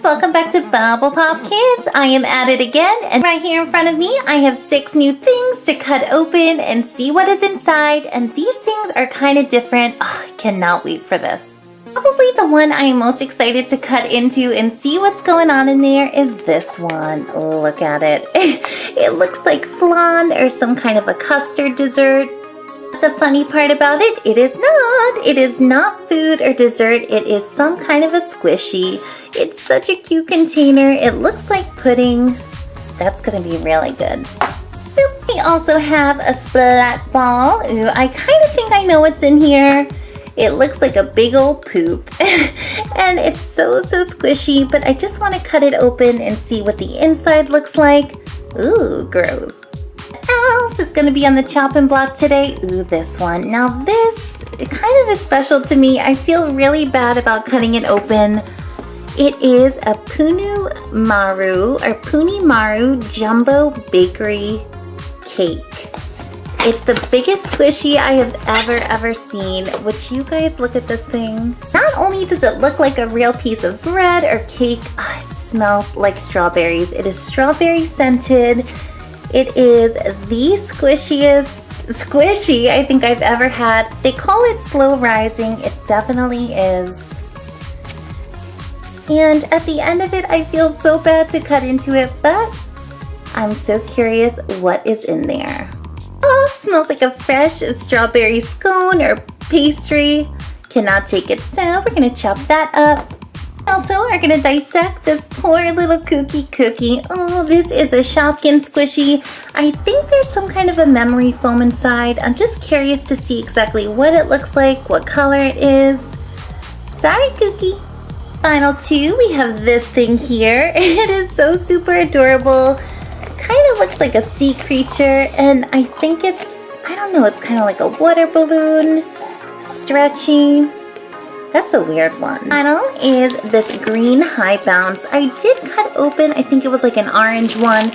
welcome back to Bubble Pop Kids. I am at it again, and right here in front of me I have 6 new things to cut open and see what is inside, and these things are kind of different. Oh, I cannot wait for this. Probably the one I am most excited to cut into and see what's going on in there is this one. Look at it. It looks like flan or some kind of a custard dessert. The funny part about it, it is not. It is not food or dessert. It is some kind of a squishy. It's such a cute container. It looks like pudding. That's gonna be really good. We also have a Splat ball. Ooh, I kind of think I know what's in here. It looks like a big old poop. And it's so squishy, but I just want to cut it open and see what the inside looks like. Ooh, gross. What else is going to be on the chopping block today? Ooh, this one. Now this kind of is special to me. I feel really bad about cutting it open. It is a Puni Maru Jumbo Bakery Cake. It's the biggest squishy I have ever seen. Would you guys look at this thing? Not only does it look like a real piece of bread or cake, it smells like strawberries. It is strawberry scented. It is the squishiest squishy I think I've ever had. They call it slow rising. It definitely is. And at the end of it, I feel so bad to cut into it, but I'm so curious what is in there. Oh, smells like a fresh strawberry scone or pastry. Cannot take it, so we're gonna chop that up. Also, we're gonna dissect this poor little Kooky cookie. Oh, this is a Shopkins squishy. I think there's some kind of a memory foam inside. I'm just curious to see exactly what it looks like, what color it is. Sorry, Kooky. Final 2, we have this thing here. It is so super adorable. Kind of looks like a sea creature, and I think it's, I don't know, it's kind of like a water balloon, stretchy. That's a weird one. Final is this green high bounce. I did cut open, I think it was like an orange one,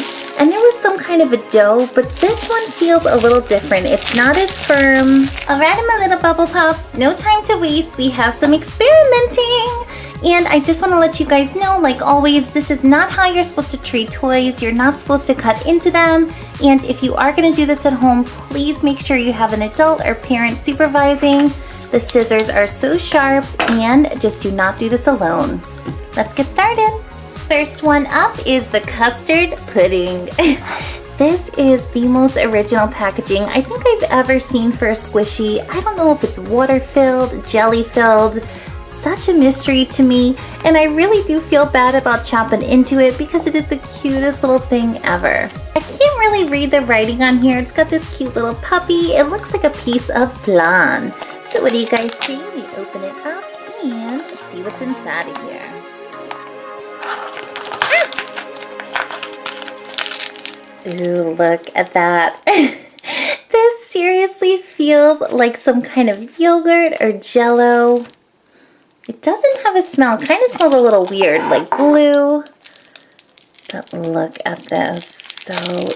and there was some kind of a dough, but this one feels a little different. It's not as firm. Alright, my little bubble pops, no time to waste. We have some experimenting. And I just want to let you guys know, like always, this is not how you're supposed to treat toys. You're not supposed to cut into them. And if you are going to do this at home, please make sure you have an adult or parent supervising. The scissors are so sharp, and just do not do this alone. Let's get started. First one up is the custard pudding. This is the most original packaging I think I've ever seen for a squishy. I don't know if it's water-filled, jelly-filled. Such a mystery to me, and I really do feel bad about chopping into it because it is the cutest little thing ever. I can't really read the writing on here. It's got this cute little puppy. It looks like a piece of flan. So what do you guys see? We open it up and see what's inside of here. Ooh, look at that. This seriously feels like some kind of yogurt or jello. It doesn't have a smell. It kind of smells a little weird, like blue. But look at this.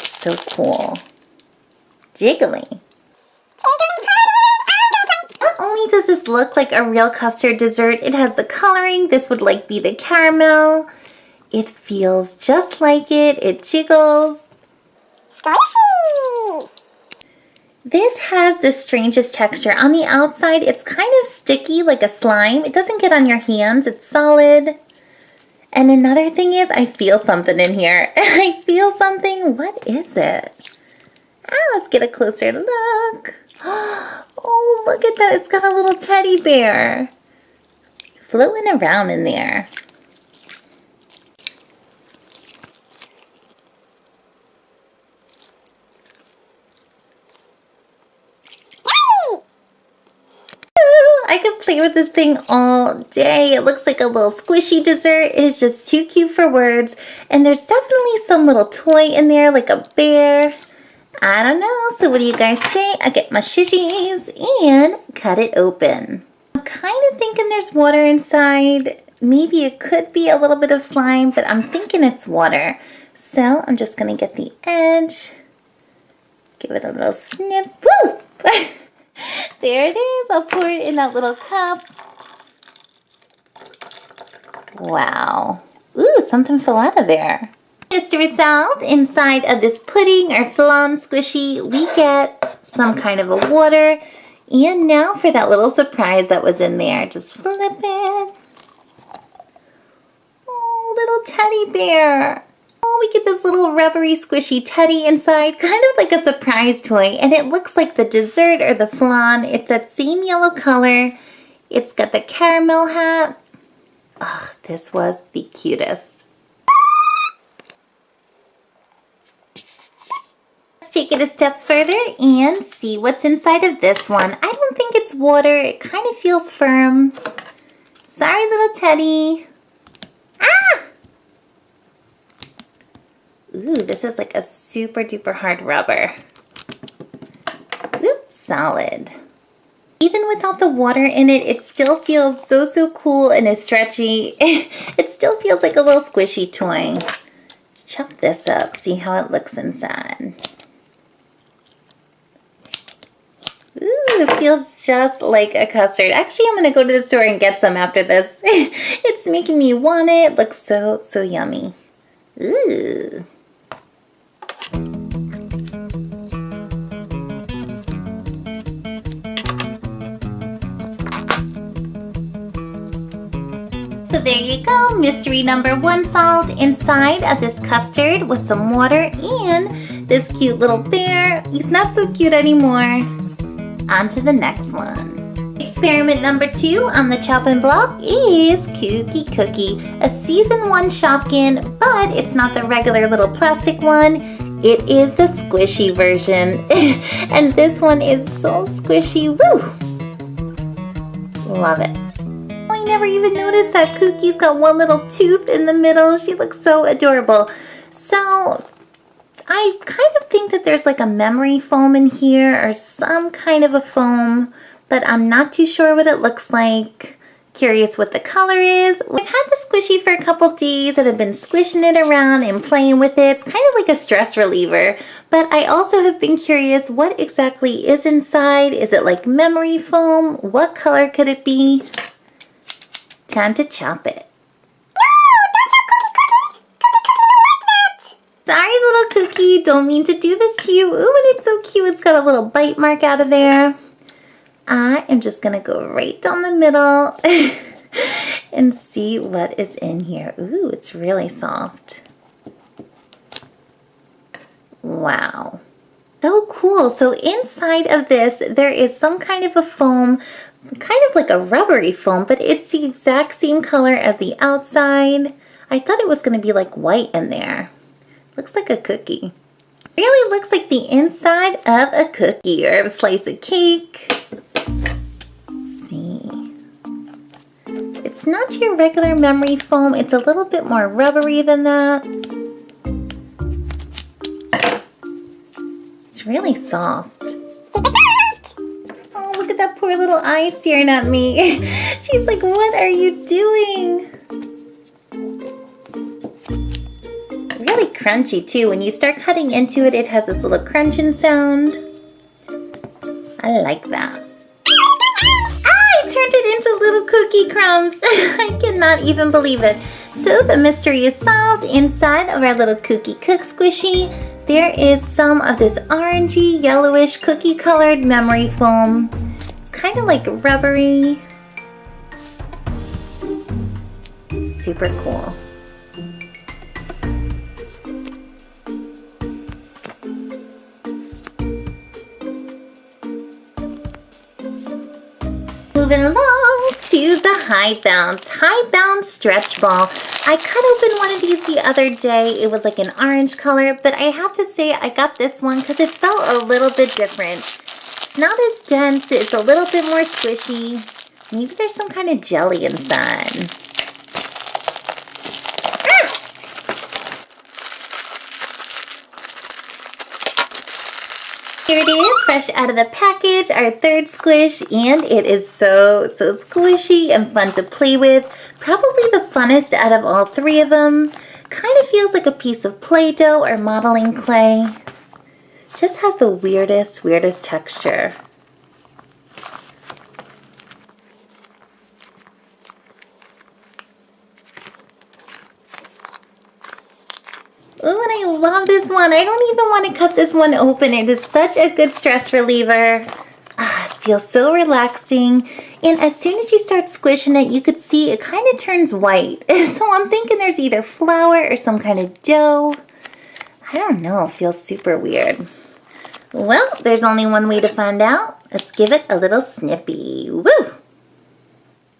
So cool. Jiggly. Not only does this look like a real custard dessert, it has the coloring. This would like be the caramel. It feels just like it. It jiggles. Squishy! This has the strangest texture. On the outside, it's kind of sticky like a slime. It doesn't get on your hands. It's solid. And another thing is, I feel something in here. I feel something. What is it? Let's get a closer look. Oh, look at that. It's got a little teddy bear floating around in there. I could play with this thing all day. It looks like a little squishy dessert. It is just too cute for words. And there's definitely some little toy in there, like a bear. I don't know. So what do you guys say? I get my shishies and cut it open. I'm kind of thinking there's water inside. Maybe it could be a little bit of slime, but I'm thinking it's water. So I'm just going to get the edge. Give it a little snip. Woo! There it is. I'll pour it in that little cup. Wow. Ooh, something fell out of there. As the result, inside of this pudding or flan squishy, we get some kind of a water. And now for that little surprise that was in there. Just flip it. Oh, little teddy bear. Oh, we get this little rubbery squishy teddy inside, kind of like a surprise toy. And it looks like the dessert or the flan. It's that same yellow color. It's got the caramel hat. Oh, this was the cutest. Let's take it a step further and see what's inside of this one. I don't think it's water. It kind of feels firm. Sorry, little teddy. Ah! Ooh, this is like a super duper hard rubber. Oop, solid. Even without the water in it, it still feels so cool and is stretchy. It still feels like a little squishy toy. Let's chop this up, see how it looks inside. Ooh, it feels just like a custard. Actually, I'm gonna go to the store and get some after this. It's making me want it. It looks so yummy. Ooh. So there you go, mystery number 1 solved inside of this custard with some water and this cute little bear. He's not so cute anymore. On to the next one. Experiment number 2 on the chopping block is Kooky, a season 1 Shopkin, but it's not the regular little plastic one. It is the squishy version. And this one is so squishy. Woo! Love it. I never even noticed that Kooky's got one little tooth in the middle. She looks so adorable. So I kind of think that there's like a memory foam in here or some kind of a foam, but I'm not too sure what it looks like. Curious what the color is. I've had the squishy for a couple days and I've been squishing it around and playing with it. It's kind of like a stress reliever, but I also have been curious what exactly is inside. Is it like memory foam? What color could it be? Time to chop it. Sorry, little Kooky, don't mean to do this to you. Ooh, and it's so cute. It's got a little bite mark out of there. I am just gonna go right down the middle and see what is in here. Ooh, it's really soft. Wow. So cool. So inside of this, there is some kind of a foam, kind of like a rubbery foam, but it's the exact same color as the outside. I thought it was gonna be like white in there. Looks like a cookie. Really looks like the inside of a cookie or a slice of cake. Let's see. It's not your regular memory foam. It's a little bit more rubbery than that. It's really soft. Oh, look at that poor little eye staring at me. She's like, what are you doing? Really crunchy too. When you start cutting into it, it has this little crunching sound. I like that. I turned it into little cookie crumbs. I cannot even believe it. So the mystery is solved. Inside of our little Kooky Cook Squishy, there is some of this orangey, yellowish, cookie colored memory foam. It's kind of like rubbery. Super cool. Moving along to the High Bounce stretch ball. I cut open one of these the other day. It was like an orange color, but I have to say I got this one because it felt a little bit different. It's not as dense, it's a little bit more squishy. Maybe there's some kind of jelly inside. Here it is, fresh out of the package, our third squish, and it is so squishy and fun to play with. Probably the funnest out of all 3 of them. Kind of feels like a piece of Play-Doh or modeling clay. Just has the weirdest texture. love this one. I don't even want to cut this one open. It is such a good stress reliever. It feels so relaxing. And as soon as you start squishing it, you could see it kind of turns white. So I'm thinking there's either flour or some kind of dough. I don't know, it feels super weird. Well, there's only one way to find out. Let's give it a little snippy. Woo!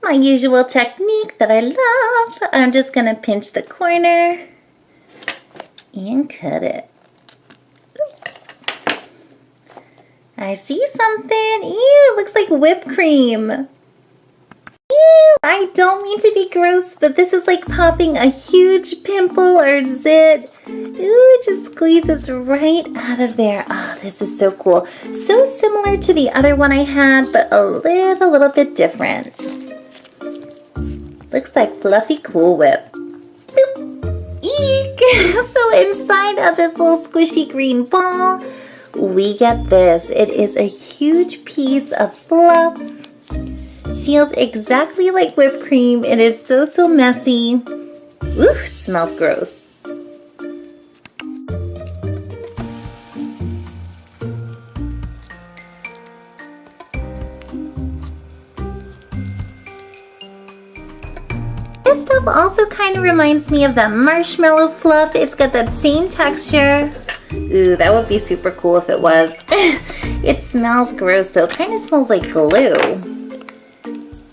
My usual technique that I love. I'm just gonna pinch the corner and cut it. Ooh. I see something. Ew, it looks like whipped cream. Ew, I don't mean to be gross, but this is like popping a huge pimple or zit. Ooh, it just squeezes right out of there. Oh, this is so cool. So similar to the other one I had, but a little bit different. Looks like fluffy Cool Whip. Boop. Eek! So inside of this little squishy green ball, we get this. It is a huge piece of fluff. Feels exactly like whipped cream. It is so messy. Ooh, it smells gross. This stuff also kind of reminds me of that marshmallow fluff. It's got that same texture. Ooh, that would be super cool if it was. It smells gross though. Kind of smells like glue.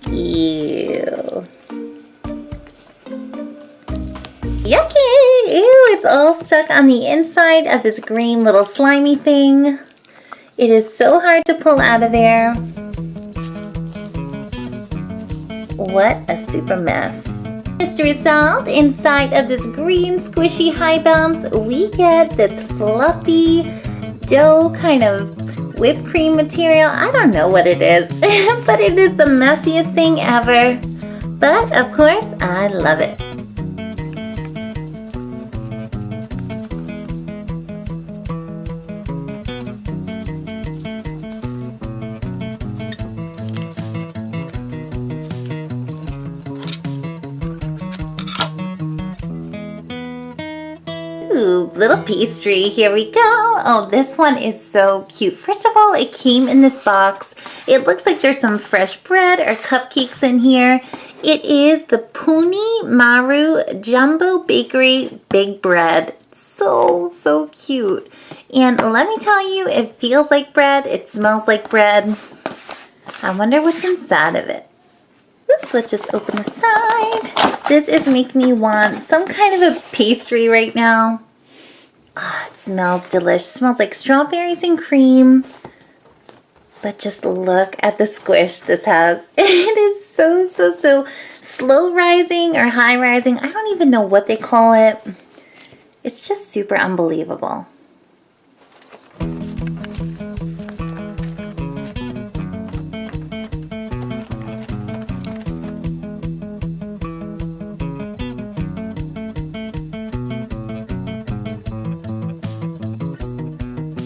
Ew. Yucky! Ew, it's all stuck on the inside of this green little slimy thing. It is so hard to pull out of there. What a super mess. As a result, inside of this green squishy high bounce, we get this fluffy dough kind of whipped cream material. I don't know what it is, but it is the messiest thing ever. But of course, I love it. Ooh, little pastry, here we go. Oh, this one is so cute. First of all, it came in this box. It looks like there's some fresh bread or cupcakes in here. It is the Puni Maru Jumbo Bakery Big Bread. So cute. And let me tell you, it feels like bread. It smells like bread. I wonder what's inside of it. Oops, let's just open the side. This is making me want some kind of a pastry right now. Ah, it smells delicious. It smells like strawberries and cream. But just look at the squish this has. It is so slow rising or high rising. I don't even know what they call it. It's just super unbelievable.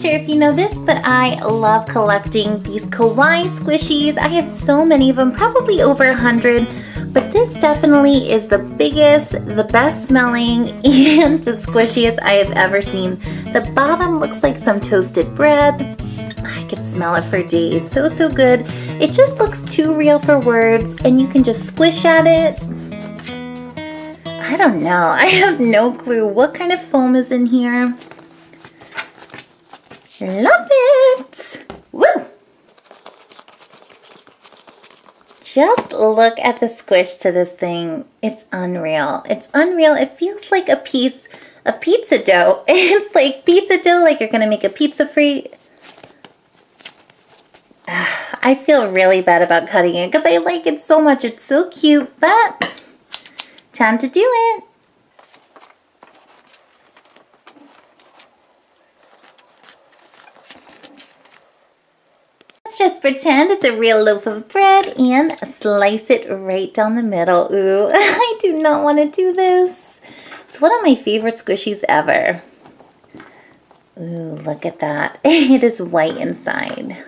Sure if you know this, but I love collecting these kawaii squishies. I have so many of them, probably over 100, but this definitely is the biggest, the best smelling, and the squishiest I have ever seen. The bottom looks like some toasted bread. I could smell it for days. So good. It just looks too real for words, and you can just squish at it. I don't know. I have no clue what kind of foam is in here. Love it! Woo! Just look at the squish to this thing. It's unreal. It's unreal. It feels like a piece of pizza dough. It's like pizza dough, like you're gonna make a pizza free. I feel really bad about cutting it because I like it so much. It's so cute, but time to do it. Let's just pretend it's a real loaf of bread and slice it right down the middle. Ooh, I do not want to do this. It's one of my favorite squishies ever. Ooh, look at that. It is white inside.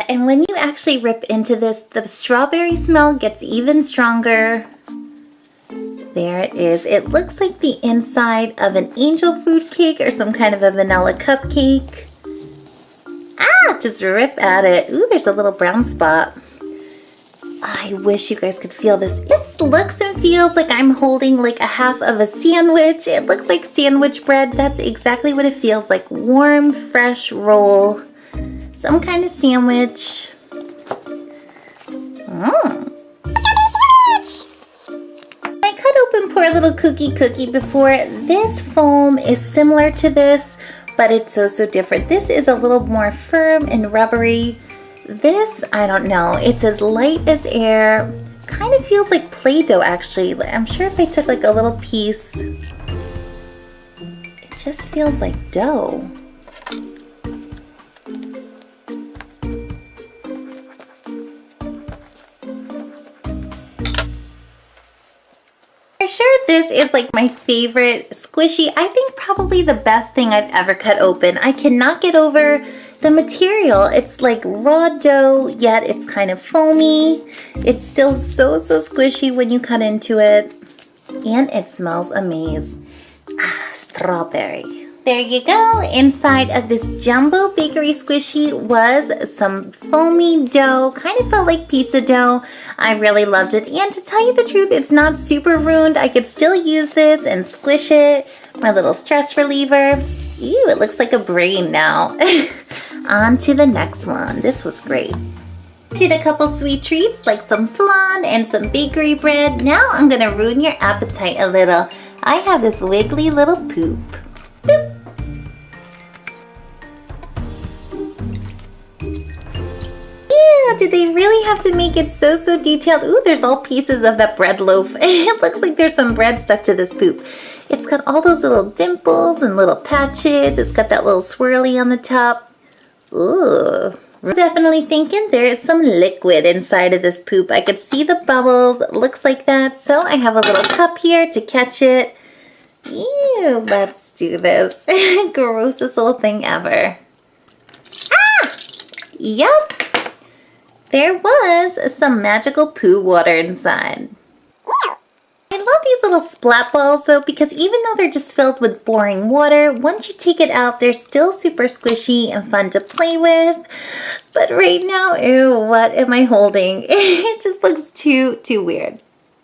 And when you actually rip into this, the strawberry smell gets even stronger. There it is. It looks like the inside of an angel food cake or some kind of a vanilla cupcake. Ah, just rip at it. Ooh, there's a little brown spot. I wish you guys could feel this. This looks and feels like I'm holding like a half of a sandwich. It looks like sandwich bread. That's exactly what it feels like. Warm, fresh roll. Some kind of sandwich. I cut open poor little Kooky cookie before. This foam is similar to this, but it's so different. This is a little more firm and rubbery. This, I don't know, it's as light as air. Kind of feels like Play-Doh actually. I'm sure if I took like a little piece, it just feels like dough. For sure this is like my favorite squishy. I think probably the best thing I've ever cut open. I cannot get over the material. It's like raw dough, yet it's kind of foamy. It's still so squishy when you cut into it. And it smells amazing. Ah, strawberry. There you go. Inside of this jumbo bakery squishy was some foamy dough. Kind of felt like pizza dough. I really loved it. And to tell you the truth, it's not super ruined. I could still use this and squish it. My little stress reliever. Ew, it looks like a brain now. On to the next one. This was great. Did a couple sweet treats like some flan and some bakery bread. Now I'm gonna ruin your appetite a little. I have this wiggly little poop. Boop. Ew, did they really have to make it so detailed? Ooh, there's all pieces of that bread loaf. It looks like there's some bread stuck to this poop. It's got all those little dimples and little patches. It's got that little swirly on the top. Ooh, I'm definitely thinking there is some liquid inside of this poop. I could see the bubbles. It looks like that. So I have a little cup here to catch it. Ew, let's do this. Grossest little thing ever. Ah! Yup. There was some magical poo water inside. I love these little splat balls though, because even though they're just filled with boring water, once you take it out, they're still super squishy and fun to play with. But right now, ew, what am I holding? It just looks too weird.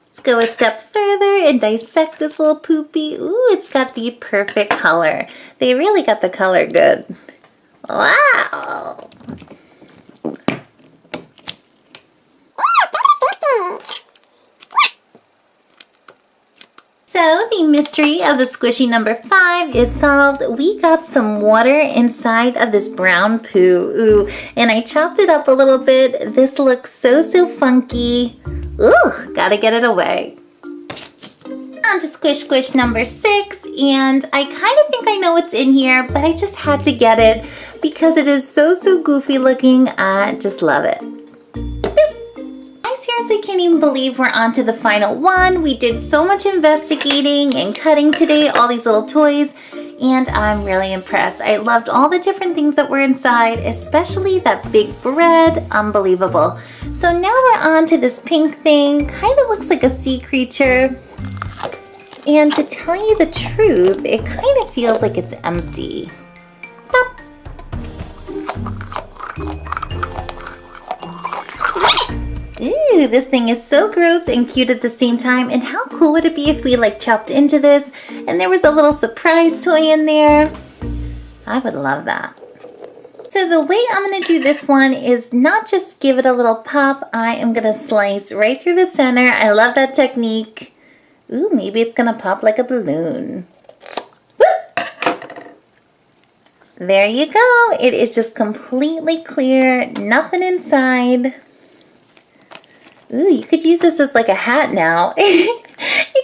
Let's go a step further and dissect this little poopy. Ooh, it's got the perfect color. They really got the color good. Wow. So the mystery of the squishy number 5 is solved. We got some water inside of this brown poo. Ooh, and I chopped it up a little bit. This looks so funky. Ooh, gotta get it away. On to squish number 6, and I kind of think I know what's in here, but I just had to get it because it is so goofy looking. I just love it. I seriously can't even believe we're on to the final one. We did so much investigating and cutting today, all these little toys, and I'm really impressed. I loved all the different things that were inside, especially that big bread. Unbelievable. So now we're on to this pink thing. Kind of looks like a sea creature. And to tell you the truth, it kind of feels like it's empty. Pop. Ooh, this thing is so gross and cute at the same time. And how cool would it be if we like chopped into this and there was a little surprise toy in there? I would love that. So the way I'm going to do this one is not just give it a little pop. I am going to slice right through the center. I love that technique. Ooh, maybe it's going to pop like a balloon. Whoop! There you go. It is just completely clear. Nothing inside. Ooh, you could use this as like a hat now. You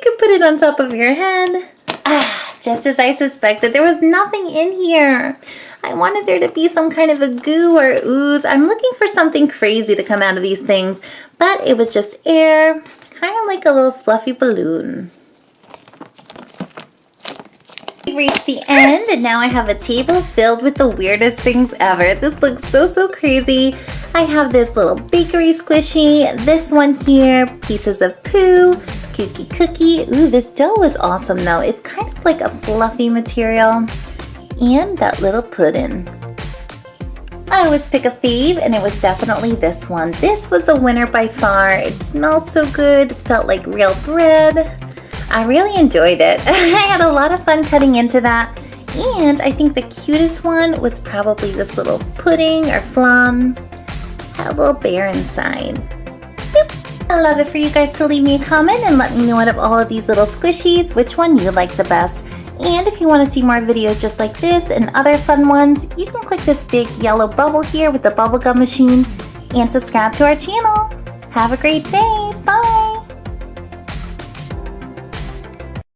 could put it on top of your head. Ah, just as I suspected, there was nothing in here. I wanted there to be some kind of a goo or ooze. I'm looking for something crazy to come out of these things, but it was just air, kind of like a little fluffy balloon. We reached the end, and now I have a table filled with the weirdest things ever. This looks so crazy. I have this little bakery squishy, this one here, pieces of poo, Kooky cookie. Ooh, this dough is awesome though. It's kind of like a fluffy material. And that little pudding. I always pick a fave, and it was definitely this one. This was the winner by far. It smelled so good, felt like real bread. I really enjoyed it. I had a lot of fun cutting into that. And I think the cutest one was probably this little pudding or flan. Had a little bear inside. Boop. I'd love it for you guys to leave me a comment and let me know out of all of these little squishies which one you like the best. And if you want to see more videos just like this and other fun ones, you can click this big yellow bubble here with the bubblegum machine and subscribe to our channel. Have a great day. Bye!